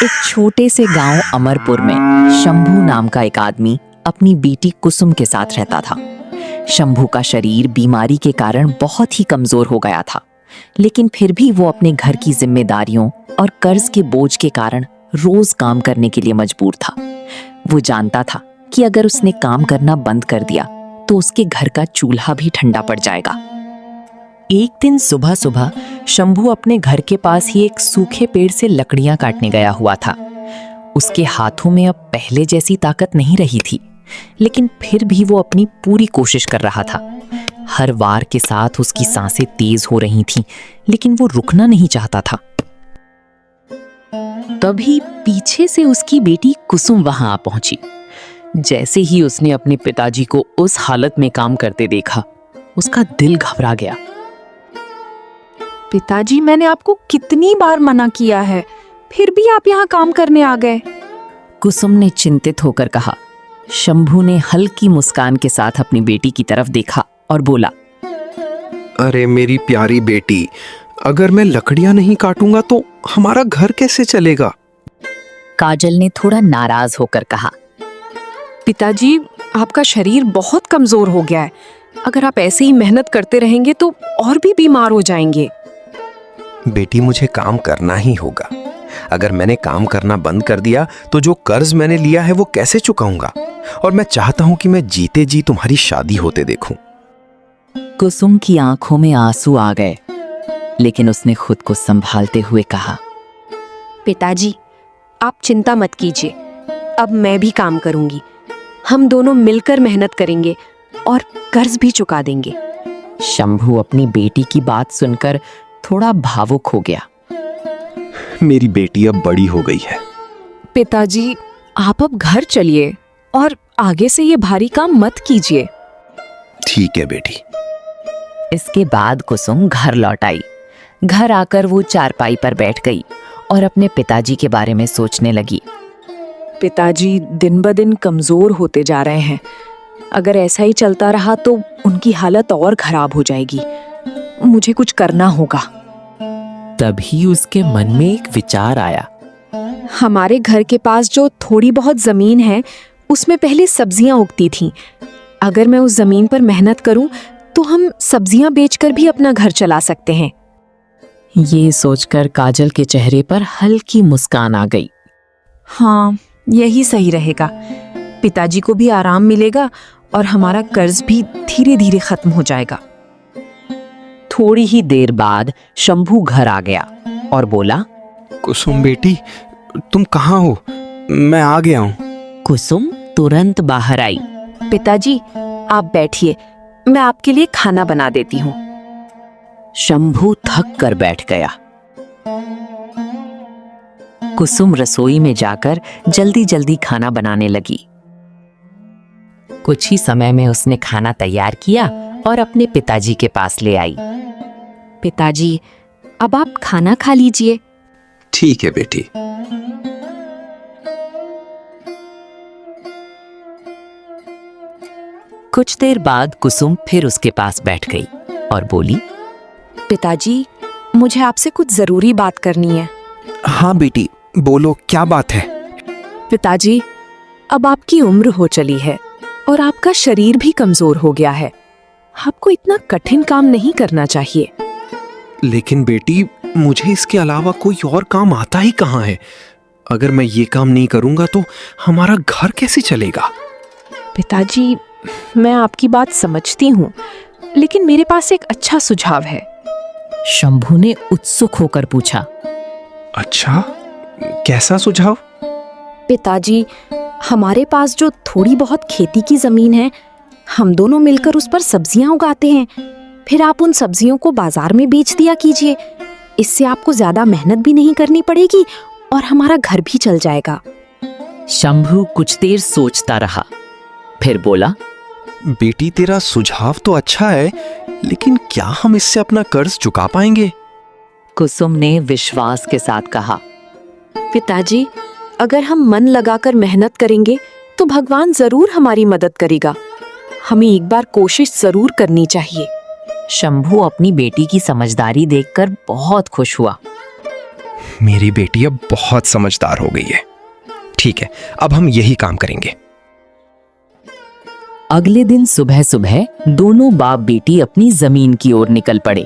एक छोटे से गांव अमरपुर में शंभू नाम का एक आदमी अपनी बेटी कुसुम के साथ रहता था। शंभू का शरीर बीमारी के कारण बहुत ही कमजोर हो गया था, लेकिन फिर भी वो अपने घर की जिम्मेदारियों और कर्ज के बोझ के कारण रोज काम करने के लिए मजबूर था। वो जानता था कि अगर उसने काम करना बंद कर दिया तो उसके घर का चूल्हा भी ठंडा पड़ जाएगा। एक दिन सुबह सुबह शंभू अपने घर के पास ही एक सूखे पेड़ से लकड़ियां काटने गया हुआ था। उसके हाथों में अब पहले जैसी ताकत नहीं रही थी, लेकिन फिर भी वो अपनी पूरी कोशिश कर रहा था। हर वार के साथ उसकी सांसें तेज हो रही थीं, लेकिन वो रुकना नहीं चाहता था। तभी पीछे से उसकी बेटी कुसुम वहां आ पहुंची। जैसे ही उसने अपने पिताजी को उस हालत में काम करते देखा, उसका दिल घबरा गया। पिताजी, मैंने आपको कितनी बार मना किया है, फिर भी आप यहाँ काम करने आ गए। कुसुम ने चिंतित होकर कहा। शंभू ने हल्की मुस्कान के साथ अपनी बेटी की तरफ देखा और बोला, अरे मेरी प्यारी बेटी, अगर मैं लकड़ियां नहीं काटूंगा तो हमारा घर कैसे चलेगा? काजल ने थोड़ा नाराज होकर कहा, पिताजी, आपका शरीर बहुत कमजोर हो गया है। अगर आप ऐसे ही मेहनत करते रहेंगे तो और भी बीमार हो जाएंगे। बेटी, मुझे काम करना ही होगा। अगर मैंने काम करना बंद कर दिया तो जो कर्ज मैंने लिया है वो कैसे चुकाऊंगा? और मैं चाहता हूं कि मैं जीते जी तुम्हारी शादी होते देखूं। कुसुम की आंखों में आंसू आ गए, लेकिन उसने खुद को संभालते हुए कहा, पिताजी, आप चिंता मत कीजिए, अब मैं भी काम करूंगी। हम दोनों मिलकर मेहनत करेंगे और कर्ज भी चुका देंगे। शंभू अपनी बेटी की बात सुनकर थोड़ा भावुक हो गया। मेरी बेटी अब बड़ी हो गई है। पिताजी, आप अब घर चलिए और आगे से ये भारी काम मत कीजिए। ठीक है बेटी। इसके बाद कुसुम घर लौट आई। घर आकर वो चारपाई पर बैठ गई और अपने पिताजी के बारे में सोचने लगी। पिताजी दिन ब दिन कमजोर होते जा रहे हैं। अगर ऐसा ही चलता रहा तो उनकी हालत और खराब हो जाएगी। मुझे कुछ करना होगा। तभी उसके मन में एक विचार आया। हमारे घर के पास जो थोड़ी बहुत जमीन है, उसमें पहले सब्जियां उगती थीं। अगर मैं उस जमीन पर मेहनत करूं तो हम सब्जियां बेचकर भी अपना घर चला सकते हैं। ये सोचकर काजल के चेहरे पर हल्की मुस्कान आ गई। हाँ, यही सही रहेगा। पिताजी को भी आराम मिलेगा और हमारा कर्ज भी धीरे धीरे खत्म हो जाएगा। थोड़ी ही देर बाद शंभू घर आ गया और बोला, कुसुम बेटी, तुम कहाँ हो? मैं आ गया हूँ। कुसुम तुरंत बाहर आई। पिताजी, आप बैठिए, मैं आपके लिए खाना बना देती हूँ। शंभू थक कर बैठ गया। कुसुम रसोई में जाकर जल्दी जल्दी खाना बनाने लगी। कुछ ही समय में उसने खाना तैयार किया और अपने पिताजी के पास ले आई। पिताजी, अब आप खाना खा लीजिए। ठीक है बेटी। कुछ देर बाद कुसुम फिर उसके पास बैठ गई और बोली, पिताजी, मुझे आपसे कुछ जरूरी बात करनी है। हाँ बेटी, बोलो, क्या बात है? पिताजी, अब आपकी उम्र हो चली है और आपका शरीर भी कमजोर हो गया है। आपको इतना कठिन काम नहीं करना चाहिए। लेकिन बेटी, मुझे इसके अलावा कोई और काम आता ही कहाँ है? अगर मैं ये काम नहीं करूंगा तो हमारा घर कैसे चलेगा? पिताजी, मैं आपकी बात समझती हूँ, लेकिन मेरे पास एक अच्छा सुझाव है। शंभू ने उत्सुक होकर पूछा, अच्छा, कैसा सुझाव? पिताजी, हमारे पास जो थोड़ी बहुत खेती की जमीन है, हम दोनों मिलकर उस पर सब्जियां उगाते हैं। फिर आप उन सब्जियों को बाजार में बेच दिया कीजिए। इससे आपको ज्यादा मेहनत भी नहीं करनी पड़ेगी और हमारा घर भी चल जाएगा। शंभू कुछ देर सोचता रहा, फिर बोला, बेटी, तेरा सुझाव तो अच्छा है, लेकिन क्या हम इससे अपना कर्ज चुका पाएंगे? कुसुम ने विश्वास के साथ कहा, पिताजी, अगर हम मन लगाकर मेहनत करेंगे तो भगवान जरूर हमारी मदद करेगा। हमें एक बार कोशिश जरूर करनी चाहिए। शंभू अपनी बेटी की समझदारी देखकर बहुत खुश हुआ। मेरी बेटी अब बहुत समझदार हो गई है। ठीक है, अब हम यही काम करेंगे। अगले दिन सुबह सुबह दोनों बाप बेटी अपनी जमीन की ओर निकल पड़े।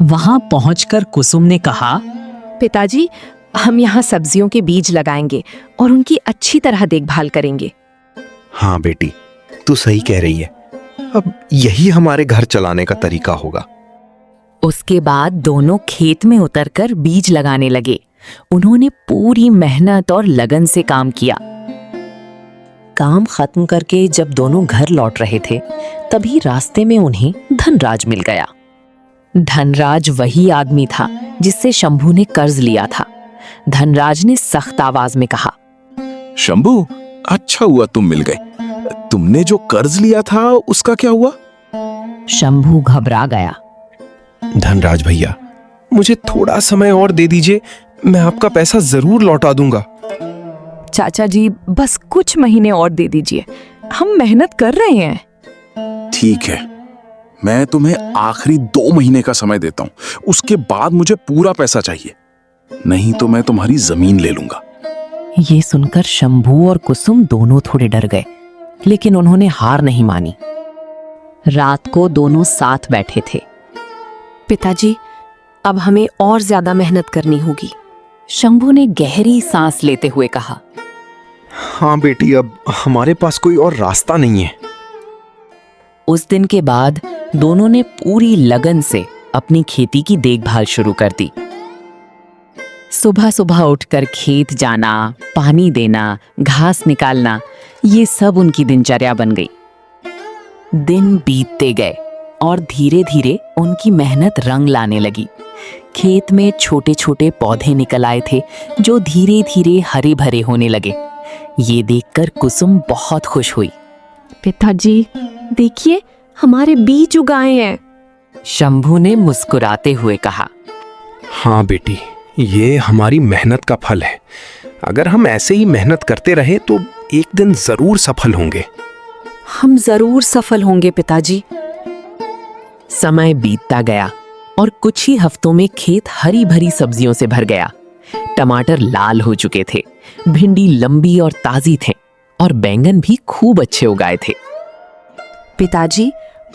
वहां पहुंचकर कुसुम ने कहा, पिताजी, हम यहाँ सब्जियों के बीज लगाएंगे और उनकी अच्छी तरह देखभाल करेंगे। हाँ बेटी, तू सही कह रही है। अब यही हमारे घर चलाने का तरीका होगा। उसके बाद दोनों खेत में उतरकर बीज लगाने लगे। उन्होंने पूरी मेहनत और लगन से काम किया। काम खत्म करके जब दोनों घर लौट रहे थे, तभी रास्ते में उन्हें धनराज मिल गया। धनराज वही आदमी था जिससे शंभू ने कर्ज लिया था। धनराज ने सख्त आवाज में कहा, शंभू, अच्छा हुआ तुम मिल गए। तुमने जो कर्ज लिया था उसका क्या हुआ? शंभू घबरा गया। धनराज भैया, मुझे थोड़ा समय और दे दीजिए, मैं आपका पैसा जरूर लौटा दूंगा। चाचा जी, बस कुछ महीने और दे दीजिए, हम मेहनत कर रहे हैं। ठीक है, मैं तुम्हें आखिरी 2 महीने का समय देता हूं। उसके बाद मुझे पूरा पैसा चाहिए, नहीं तो मैं तुम्हारी जमीन ले लूंगा। ये सुनकर शंभू और कुसुम दोनों थोड़े डर गए, लेकिन उन्होंने हार नहीं मानी। रात को दोनों साथ बैठे थे। पिताजी, अब हमें और ज्यादा मेहनत करनी होगी। शंभू ने गहरी सांस लेते हुए कहा, हाँ बेटी, अब हमारे पास कोई और रास्ता नहीं है। उस दिन के बाद दोनों ने पूरी लगन से अपनी खेती की देखभाल शुरू कर दी। सुबह सुबह उठकर खेत जाना, पानी देना, घास निकालना, ये सब उनकी दिनचर्या बन गई। दिन बीतते गए और धीरे धीरे उनकी मेहनत रंग लाने लगी। खेत में छोटे छोटे पौधे निकल आए थे जो धीरे धीरे हरे भरे होने लगे। ये देखकर कुसुम बहुत खुश हुई। पिताजी, देखिए, हमारे बीज उगाए हैं। शंभू ने मुस्कुराते हुए कहा, हाँ बेटी, ये हमारी मेहनत का फल है। अगर हम ऐसे ही मेहनत करते रहे तो एक दिन जरूर सफल होंगे। हम जरूर सफल होंगे पिताजी। समय बीतता गया और कुछ ही हफ्तों में खेत हरी भरी सब्जियों से भर गया। टमाटर लाल हो चुके थे, भिंडी लंबी और ताजी थे और बैंगन भी खूब अच्छे उगाए थे। पिताजी,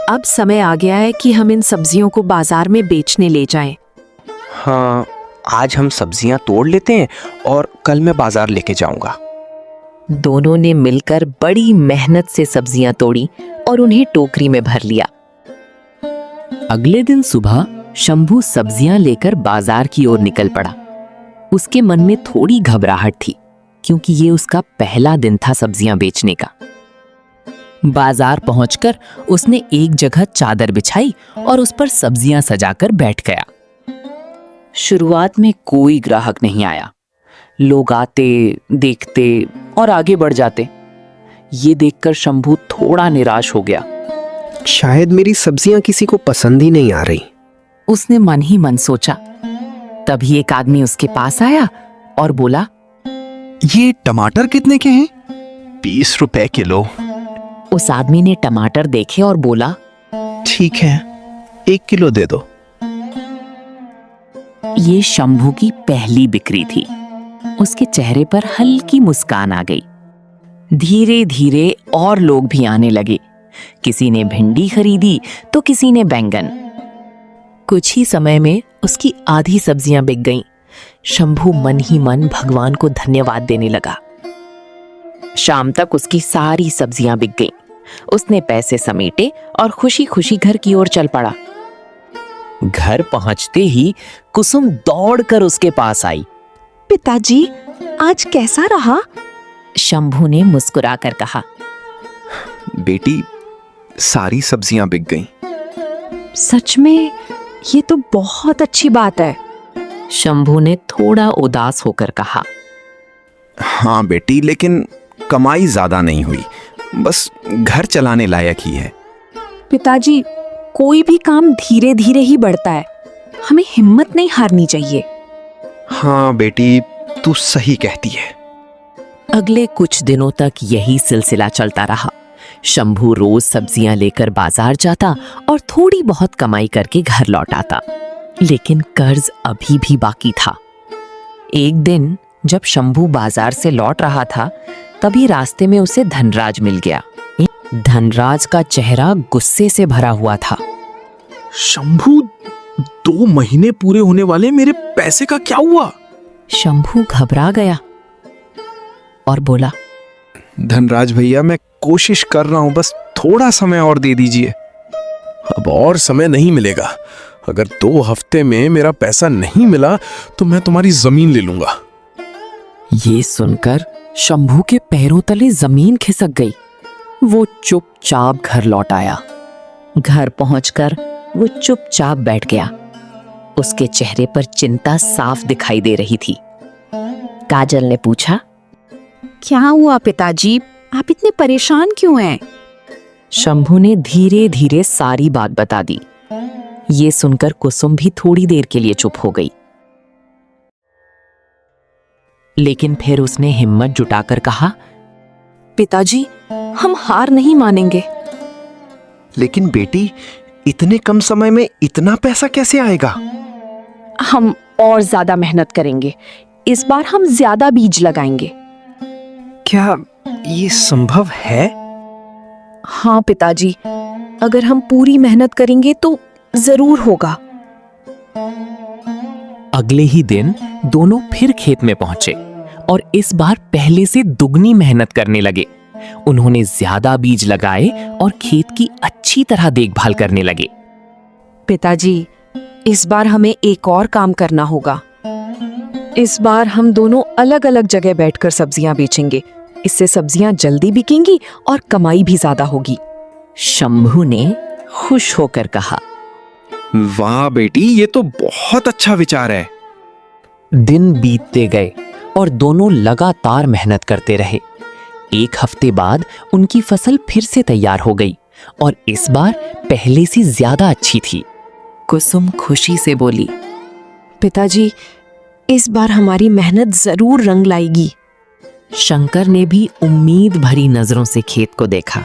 अब समय आ गया है कि हम इन सब्जियों को बाजार में बेचने ले जाएं। हाँ, आज हम सब्जियां तोड़ लेते हैं और कल मैं बाजार लेके जाऊंगा। दोनों ने मिलकर बड़ी मेहनत से सब्जियां तोड़ी और उन्हें टोकरी में भर लिया। अगले दिन सुबह शंभू सब्जियां लेकर बाजार की ओर निकल पड़ा। उसके मन में थोड़ी घबराहट थी, क्योंकि ये उसका पहला दिन था सब्जियां बेचने का। बाजार पहुंचकर उसने एक जगह चादर बिछाई और उस पर सब्जियां सजाकर बैठ गया। शुरुआत में कोई ग्राहक नहीं आया। लोग आते, देखते और आगे बढ़ जाते। ये देखकर शंभू थोड़ा निराश हो गया। शायद मेरी सब्जियां किसी को पसंद ही नहीं आ रही। उसने मन ही मन सोचा। तभी एक आदमी उसके पास आया और बोला, ये टमाटर कितने के हैं? 20 रुपए किलो। उस आदमी ने टमाटर देखे और बोला, ठीक है, 1 किलो दे दो। ये शंभू की पहली बिक्री थी। उसके चेहरे पर हल्की मुस्कान आ गई। धीरे धीरे और लोग भी आने लगे। किसी ने भिंडी खरीदी तो किसी ने बैंगन। कुछ ही समय में उसकी आधी सब्जियां बिक गईं। शंभू मन ही मन भगवान को धन्यवाद देने लगा। शाम तक उसकी सारी सब्जियां बिक गईं। उसने पैसे समेटे और खुशी खुशी घर की ओर चल पड़ा। घर पहुंचते ही कुसुम दौड़कर उसके पास आई। पिताजी, आज कैसा रहा? शंभू ने मुस्कुराकर कहा, बेटी, सारी सब्जियां बिक गईं। सच में? ये तो बहुत अच्छी बात है। शंभू ने थोड़ा उदास होकर कहा, हाँ बेटी, लेकिन कमाई ज्यादा नहीं हुई, बस घर चलाने लायक ही है। पिताजी, कोई भी काम धीरे धीरे ही बढ़ता है। हमें हिम्मत नहीं हारनी चाहिए। हाँ बेटी, तू सही कहती है। अगले कुछ दिनों तक यही सिलसिला चलता रहा। शंभू रोज सब्जियां लेकर बाजार जाता और थोड़ी बहुत कमाई करके घर लौट आता। लेकिन कर्ज अभी भी बाकी था। एक दिन जब शंभू बाजार से लौट रहा था, तभी रास्ते में उसे धनराज मिल गया। धनराज का चेहरा गुस्से से भरा हुआ था। शंभू, 2 महीने पूरे होने वाले, मेरे पैसे का क्या हुआ? शंभू घबरा गया और बोला, धनराज भैया, मैं कोशिश कर रहा हूं, बस थोड़ा समय और दे दीजिए। अब और समय नहीं मिलेगा। अगर 2 हफ्ते में मेरा पैसा नहीं मिला तो मैं तुम्हारी जमीन ले लूंगा। ये सुनकर शंभू के पैरों तले जमीन खिसक गई। वो चुपचाप घर लौट आया। घर पहुंचकर वो चुपचाप बैठ गया। उसके चेहरे पर चिंता साफ दिखाई दे रही थी। काजल ने पूछा, क्या हुआ पिताजी, आप इतने परेशान क्यों हैं? शंभू ने धीरे धीरे सारी बात बता दी। ये सुनकर कुसुम भी थोड़ी देर के लिए चुप हो गई, लेकिन फिर उसने हिम्मत जुटाकर कहा, पिताजी, हम हार नहीं मानेंगे। लेकिन बेटी, इतने कम समय में इतना पैसा कैसे आएगा? हम और ज्यादा मेहनत करेंगे। इस बार हम ज्यादा बीज लगाएंगे। क्या ये संभव है? हाँ पिताजी, अगर हम पूरी मेहनत करेंगे तो जरूर होगा। अगले ही दिन दोनों फिर खेत में पहुंचे और इस बार पहले से दुगनी मेहनत करने लगे। उन्होंने ज्यादा बीज लगाए और खेत की अच्छी तरह देखभाल करने लगे। पिताजी, इस बार हमें एक और काम करना होगा। इस बार हम दोनों अलग अलग जगह बैठकर सब्जियां बेचेंगे। इससे सब्जियां जल्दी बिकेंगी और कमाई भी ज्यादा होगी। शंभू ने खुश होकर कहा, वाह बेटी, ये तो बहुत अच्छा विचार है। दिन बीतते गए और दोनों लगातार मेहनत करते रहे। 1 हफ्ते बाद उनकी फसल फिर से तैयार हो गई और इस बार पहले से ज्यादा अच्छी थी। कुसुम खुशी से बोली, पिताजी, इस बार हमारी मेहनत जरूर रंग लाएगी। शंकर ने भी उम्मीद भरी नजरों से खेत को देखा।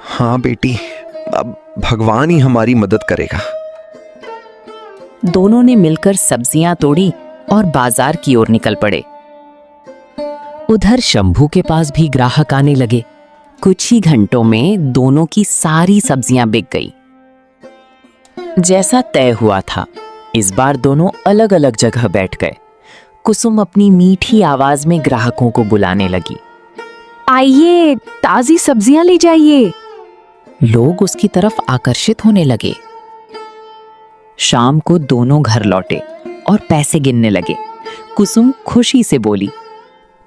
हाँ बेटी, अब भगवान ही हमारी मदद करेगा। दोनों ने मिलकर सब्जियां तोड़ी और बाजार की ओर निकल पड़े। उधर शंभू के पास भी ग्राहक आने लगे। कुछ ही घंटों में दोनों की सारी सब्जियां बिक गई। जैसा तय हुआ था, इस बार दोनों अलग अलग जगह बैठ गए। कुसुम अपनी मीठी आवाज में ग्राहकों को बुलाने लगी, आइए, ताजी सब्जियां ले जाइए। लोग उसकी तरफ आकर्षित होने लगे। शाम को दोनों घर लौटे और पैसे गिनने लगे। कुसुम खुशी से बोली,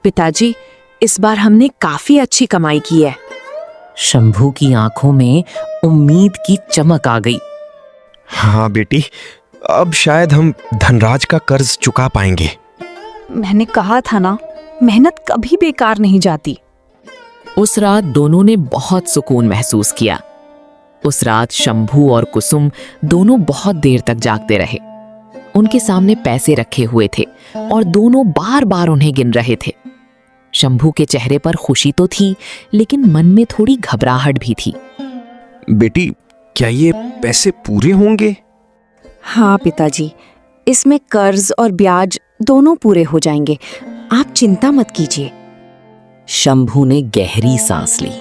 पिताजी, इस बार हमने काफी अच्छी कमाई की है। शंभू की आंखों में उम्मीद की चमक आ गई। हाँ बेटी, अब शायद हम धनराज का कर्ज चुका पाएंगे। मैंने कहा था ना, मेहनत कभी बेकार नहीं जाती। उस रात दोनों ने बहुत सुकून महसूस किया। उस रात शंभू और कुसुम दोनों बहुत देर तक जागते रहे। उनके सामने पैसे रखे हुए थे और दोनों बार बार उन्हें गिन रहे थे। शंभू के चेहरे पर खुशी तो थी, लेकिन मन में थोड़ी घबराहट भी थी। बेटी, क्या ये पैसे पूरे होंगे? हाँ पिताजी, इसमें कर्ज और ब्याज दोनों पूरे हो जाएंगे। आप चिंता मत कीजिए। शंभू ने गहरी सांस ली।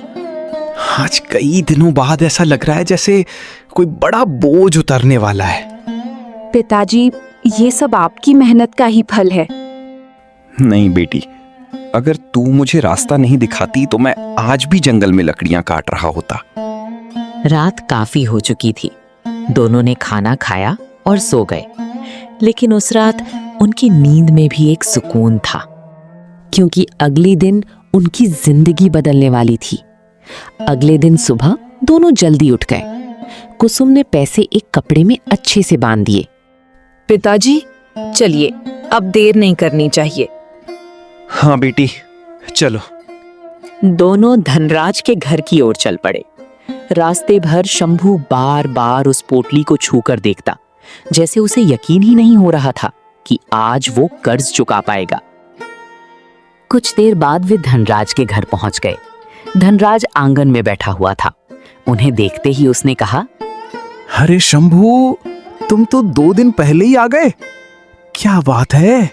आज कई दिनों बाद ऐसा लग रहा है जैसे कोई बड़ा बोझ उतरने वाला है। पिताजी, ये सब आपकी मेहनत का ही फल है। नहीं बेटी, अगर तू मुझे रास्ता नहीं दिखाती तो मैं आज भी जंगल में लकड़ियां काट रहा होता। रात काफी हो चुकी थी। दोनों ने खाना खाया और सो गए। लेकिन उस रात उनकी नींद में भी एक सुकून था, क्योंकि अगले दिन उनकी जिंदगी बदलने वाली थी। अगले दिन सुबह दोनों जल्दी उठ गए। कुसुम ने पैसे एक कपड़े में अच्छे से बांध दिए। पिताजी, चलिए, अब देर नहीं करनी चाहिए। हाँ बेटी, चलो। दोनों धनराज के घर की ओर चल पड़े। रास्ते भर शंभू बार बार उस पोटली को छूकर देखता, जैसे उसे यकीन ही नहीं हो रहा था कि आज वो कर्ज चुका पाएगा। कुछ देर बाद वे धनराज के घर पहुंच गए। धनराज आंगन में बैठा हुआ था। उन्हें देखते ही उसने कहा, अरे शंभू, तुम तो 2 दिन पहले ही आ गए। क्या बात है,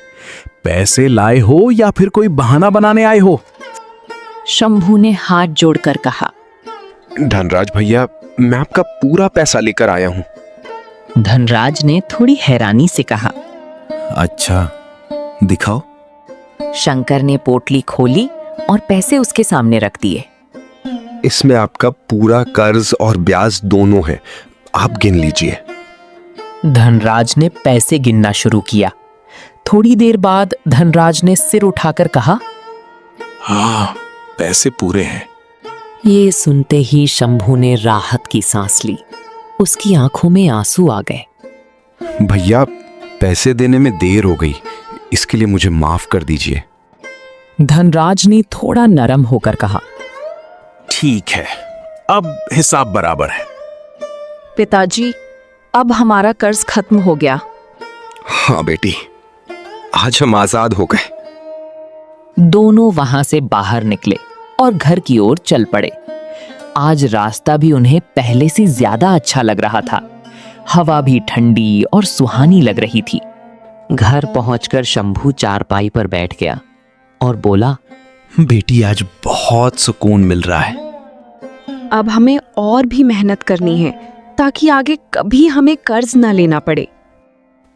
पैसे लाए हो या फिर कोई बहाना बनाने आए हो? शंभू ने हाथ जोड़कर कहा। धनराज भैया, मैं आपका पूरा पैसा लेकर आया हूँ। धनराज ने थोड़ी हैरानी से कहा। अच्छा, दिखाओ। शंकर ने पोटली खोली और पैसे उसके सामने रख दिए। इसमें आपका पूरा कर्ज और ब्याज दोनों है, आप गिन लीजिए। धनराज ने पैसे गिनना शुरू किया। थोड़ी देर बाद धनराज ने सिर उठाकर कहा, हाँ, पैसे पूरे हैं। ये सुनते ही शंभू ने राहत की सांस ली। उसकी आंखों में आंसू आ गए। भैया, पैसे देने में देर हो गई, इसके लिए मुझे माफ कर दीजिए। धनराज ने थोड़ा नरम होकर कहा। ठीक है, अब हिसाब बराबर है। पिताजी, अब हमारा कर्ज खत्म हो गया। हाँ बेटी, आज हम आजाद हो गए। दोनों वहां से बाहर निकले और घर की ओर चल पड़े। आज रास्ता भी उन्हें पहले से ज्यादा अच्छा लग रहा था। हवा भी ठंडी और सुहानी लग रही थी। घर पहुंचकर शंभू चारपाई पर बैठ गया और बोला, बेटी, आज बहुत सुकून मिल रहा है। अब हमें और भी मेहनत करनी है ताकि आगे कभी हमें कर्ज ना लेना पड़े।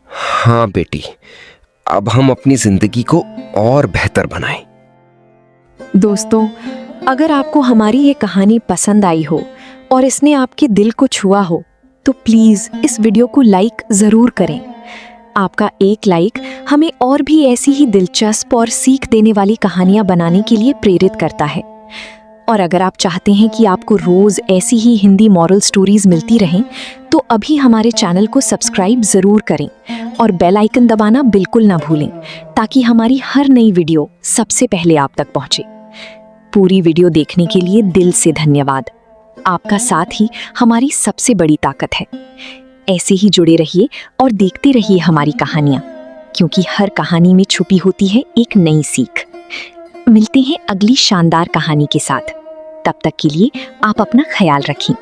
हाँ बेटी, अब हम अपनी जिंदगी को और बेहतर बनाएं। दोस्तों, अगर आपको हमारी ये कहानी पसंद आई हो और इसने आपके दिल को छुआ हो तो प्लीज इस वीडियो को लाइक जरूर करें। आपका एक लाइक हमें और भी ऐसी ही दिलचस्प और सीख देने वाली कहानियां बनाने के लिए प्रेरित करता है। और अगर आप चाहते हैं कि आपको रोज ऐसी ही हिंदी मॉरल स्टोरीज मिलती रहें तो अभी हमारे चैनल को सब्सक्राइब जरूर करें और बेल आइकन दबाना बिल्कुल ना भूलें ताकि हमारी हर नई वीडियो सबसे पहले आप तक पहुंचे। पूरी वीडियो देखने के लिए दिल से धन्यवाद। आपका साथ ही हमारी सबसे बड़ी ताकत है। ऐसे ही जुड़े रहिए और देखते रहिए हमारी कहानियां, क्योंकि हर कहानी में छुपी होती है एक नई सीख। मिलते हैं अगली शानदार कहानी के साथ। तब तक के लिए आप अपना ख्याल रखें।